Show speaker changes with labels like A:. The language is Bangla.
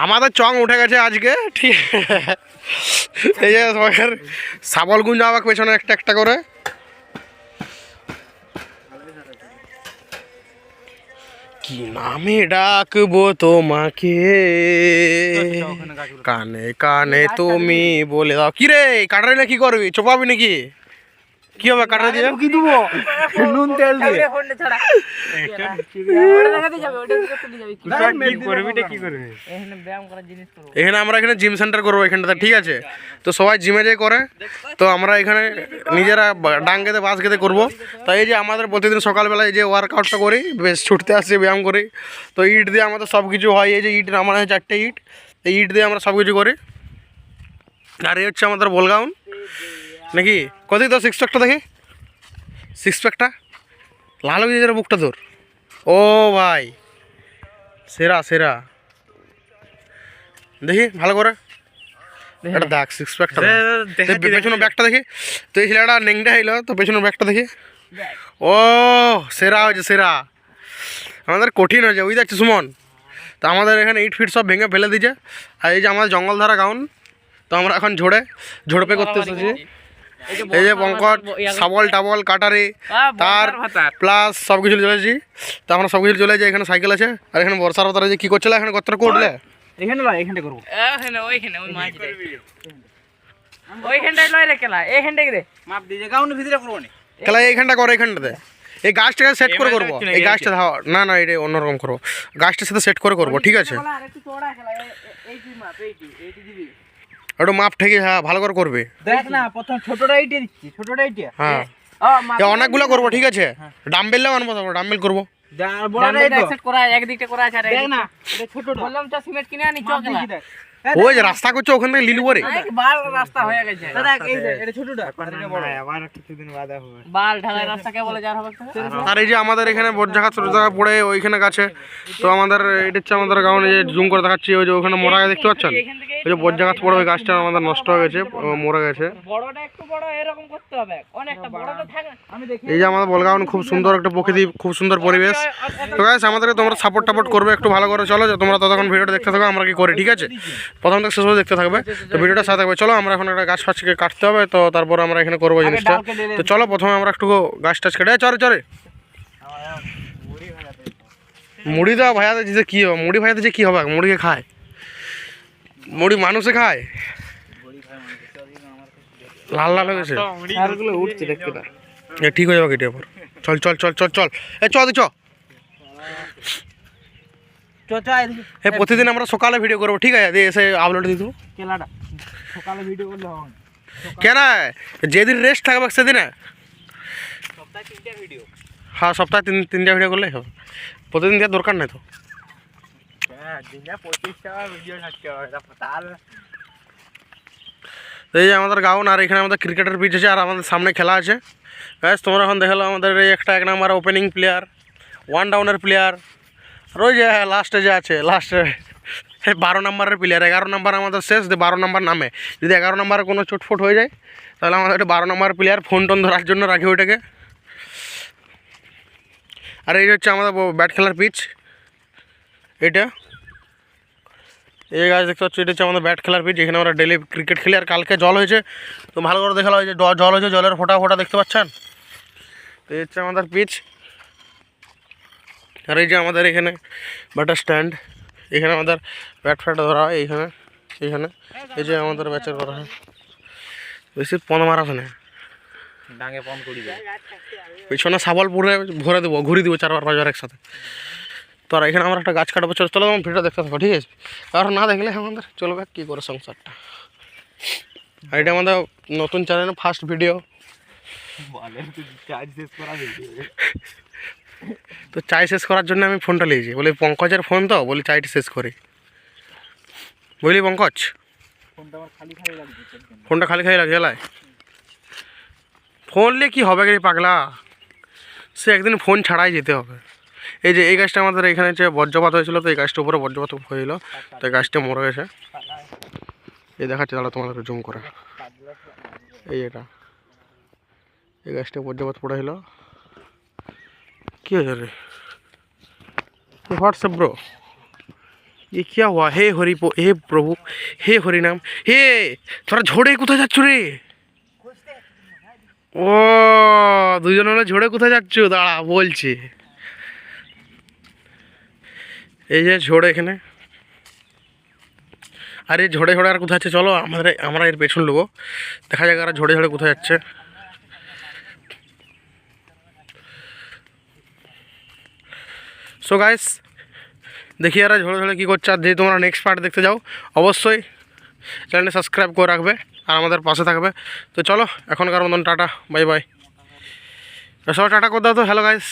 A: আমাদের চং উঠে গেছে আজকে, ঠিক এই যে সবাইকার শাবল গুঞ্জ যাওয়া পেছনে একটা একটা করে। কি নামে ডাকবো তোমাকে, কানে কানে তুমি বলে দাও। কি রে কাটারে কি করবি, চোপাবি নাকি? কি হবে কাটারে দিয়ে? কি দেবো? নুন তেল দিয়ে। এখানে আমরা এখানে জিম সেন্টার করবো এখানটাতে, ঠিক আছে? তো সবাই জিমে যাই করে, তো আমরা এখানে নিজেরা ডাং গেতে বাস গেতে করবো। তো এই যে আমাদের প্রতিদিন সকালবেলায় যে ওয়ার্কআউটটা করি, বেশ ছুটতে আসছি, ব্যায়াম করি। তো ইট দিয়ে আমাদের সব কিছু হয়। এই যে ইট আমার আছে 4টে ইট, এই ইট দিয়ে আমরা সব কিছু করি। আর এই হচ্ছে আমাদের বলগাউন নাকি? কতই তো সিক্স প্যাকটা দেখি, সিক্স প্যাকটা লাল হয়ে যায় বুকটা তোর। ও ভাই সেরা সেরা, দেখি ভালো করে এটা দেখ সিক্স প্যাকটা, পেছনের ব্যাগটা দেখি। তো এই ছেলেটা নেংটা হইলো, তো পেছনের ব্যাগটা দেখি। ও সেরা হয়েছে সেরা, আমাদের কঠিন হয়েছে বুঝতে পারছি সুমন। তো আমাদের এখানে ইট ফিট সব ভেঙে ফেলে দিয়েছে। আর এই যে আমাদের জঙ্গলধারা গাউন, তো আমরা এখন ঝোড়পে করতে এসেছি। এই যে পঙ্কজ শাবল টাবল কাটারি তার প্লাস সব কিছু চলেছি। তো আমরা সব কিছু চলে যাই। এখানে সাইকেল আছে, আর এখানে বর্ষার তারা যে কী করছিল এখানে কতটা করলে
B: এখানে লয়, এখানে করব এখানে ওইখানে ওই মাছ করবি ওইখানটাই লয় রে কেলা, এইখানটাই রে মাপ দিছে গাউনের ভিতরে করব না
A: কেলা, এইখানটা করো এইখানটাতে। এই গাছটাকে সেট করে করবো, এই গাছটা না না এটা অন্যরকম করবো, গাছটার সাথে সেট করে করবো, ঠিক আছে?
B: একটু চড়া খেলা, এই কি মাপ, এইটি দিবি
A: একটু মাপ ঠেকে, হ্যাঁ ভালো করে করবে।
B: দেখ না প্রথম ছোটটা এইটি দিচ্ছি, ছোটটা এইটি,
A: হ্যাঁ অনেকগুলো করবো, ঠিক আছে? ডাম্বেলও আনবো, ডাম্বেল করবো। ওই যে রাস্তা করছে ওখান থেকে লিলু করে
B: রাস্তা হয়ে গেছে,
A: আর এই যে আমাদের এখানে বজ্জাঘাত পড়ে ওইখানে গাছে। তো আমাদের এটা হচ্ছে আমাদের গাঁও, যে জুম করে দেখাচ্ছি, ওই যে ওখানে মরা গাছ দেখতে পাচ্ছেন, ওই যে বজ্জাঘাত পড়ে ওই গাছটা আমাদের নষ্ট হয়ে গেছে, মরে গেছে। এই যে আমাদের বলগাঁও খুব সুন্দর একটা প্রকৃতি, খুব সুন্দর পরিবেশ। তো গাইস আমাদেরকে তোমরা সাপোর্ট করবে একটু ভালো করে, চলো তোমরা ততক্ষণ ভিডিওটা দেখতে থাকো আমরা কি করি, ঠিক আছে? প্রথম থেকে শেষ পর্যন্ত দেখতে থাকবে, তো ভিডিওটা সাথে থাকবে। চলো আমরা এখন একটা গাছ ফাছকে কাটতে হবে, তো তারপর আমরা এখানে করবো জিনিসটা। তো চলো প্রথমে আমরা একটু গাছ টাছ কেটে চরে মুড়ি দেওয়া ভাইয়াতে যে কী হবে, মুড়ি ভাইয়াতে যে কী হবে, মুড়িকে খায়, মুড়ি মানুষে খায়, লাল লাল হয়ে গেছে উঠছে দেখতে না, ঠিক হয়ে যাবে কেটে পর। চল চল চল চল চল এ চ চ হ্যাঁ, প্রতিদিন আমরা সকালে ভিডিও করবো, ঠিক আছে? এসে আপলোড দিয়ে দেবো।
B: সকালে ভিডিও করলে হবে
A: কেন, যেদিন রেস্ট থাকবে সেদিন হ্যাঁ সপ্তাহে তিনটা ভিডিও করলেই হবে, প্রতিদিন দেওয়ার দরকার নেই। তো এই যে আমাদের গাউন, আর এখানে আমাদের ক্রিকেটের পিচ আছে, আর আমাদের সামনে খেলা আছে। ব্যাস তোমরা এখন দেখালো আমাদের এই একটা 1 নাম্বার ওপেনিং প্লেয়ার, 1 ডাউনের প্লেয়ার, আর ওই যে লাস্টে যে আছে, লাস্টে 12 নাম্বারের প্লেয়ার। 11 নাম্বার আমাদের শেষ, 12 নাম্বার নামে। যদি 11 নাম্বারে কোনো চোটফোট হয়ে যায় তাহলে আমাদের একটা 12 নাম্বার প্লেয়ার ফোন টোন ধরার জন্য রাখি ওইটাকে। আর এই হচ্ছে আমাদের ব্যাট খেলার পিচ, এটা এই গাছ দেখতে পাচ্ছি, এটা হচ্ছে আমাদের ব্যাট খেলার পিচ। এখানে আমরা ডেলি ক্রিকেট খেলি। আর কালকে জল হয়েছে, তো ভালো করে দেখালো হয় যে জল হয়েছে, জলের ফোঁটা ফোঁটা দেখতে পাচ্ছেন। তো এই হচ্ছে আমাদের পিচ। আর এই যে আমাদের এখানে ব্যাটার স্ট্যান্ড, এখানে আমাদের ব্যাট ফ্যাট ধরা হয় এইখানে, এইখানে এই যে আমাদের ব্যাচের করা হয়। বেশি পন মারা হয় না, পিছনে শাবল ভরে দেবো, ঘুরিয়ে দেবো 4-5 একসাথে। তো আর এখানে আমরা একটা গাছ কাটবো, চলো তোমার ভিডিও দেখতে থাকো, ঠিক আছে? কারণ না দেখলে আমাদের চলবে কী করে সংসারটা। আর এটা আমাদের নতুন চ্যানেল, ফার্স্ট ভিডিও। তো চাই শেষ করার জন্য আমি ফোনটা নিয়েছি, বলি পঙ্কজের ফোন, তো বলি চাইটি শেষ করি, বুঝলি পঙ্কজ? ফোনটা খালি খালি লাগে এলাই, ফোন নিয়ে কী হবে রে পাগলা, সে একদিন ফোন ছাড়াই যেতে হবে। এই যে এই গাছটা আমাদের এখানে যে বজ্রপাত হয়েছিল, তো এই গাছটার উপরে বজ্রপাত হয়েছিল, তো এই গাছটা মরে গেছে। এই দেখাচ্ছে দাঁড়া তোমাদেরকে জুম করে, এই এটা এই গাছটা বজ্রপাত পড়েছিল। কী হয়েছে রে হোয়াটসঅ্যাপ ব্রো, ये क्या हुआ? हे हरि हे प्रभु, हे हरि नाम। हे তোরা ঝড়ে কোথায় যাচ্ছ রে? ও দুজন হলে ঝড়ে কোথায় যাচ্ছ? দাঁড়া বলছি। এই যে ঝড়ে এখানে, আর এই ঝড়ে ঝড়ে আর কোথায় যাচ্ছে? চলো আমরা এর পেছন নেবো, দেখা যাক আর ঝড়ে ঝড়ে কোথায় যাচ্ছে। সো গাইস দেখি আর ঝড়ে ঝড়ে কী করছে। আর যদি তোমরা নেক্সট পার্ট দেখতে যাও অবশ্যই চ্যানেলটা সাবস্ক্রাইব করে রাখবে আর আমাদের পাশে থাকবে। তো চলো এখনকার মতন টাটা, বাই বাই। সবাই টাটা করে দাও তো। Hello guys.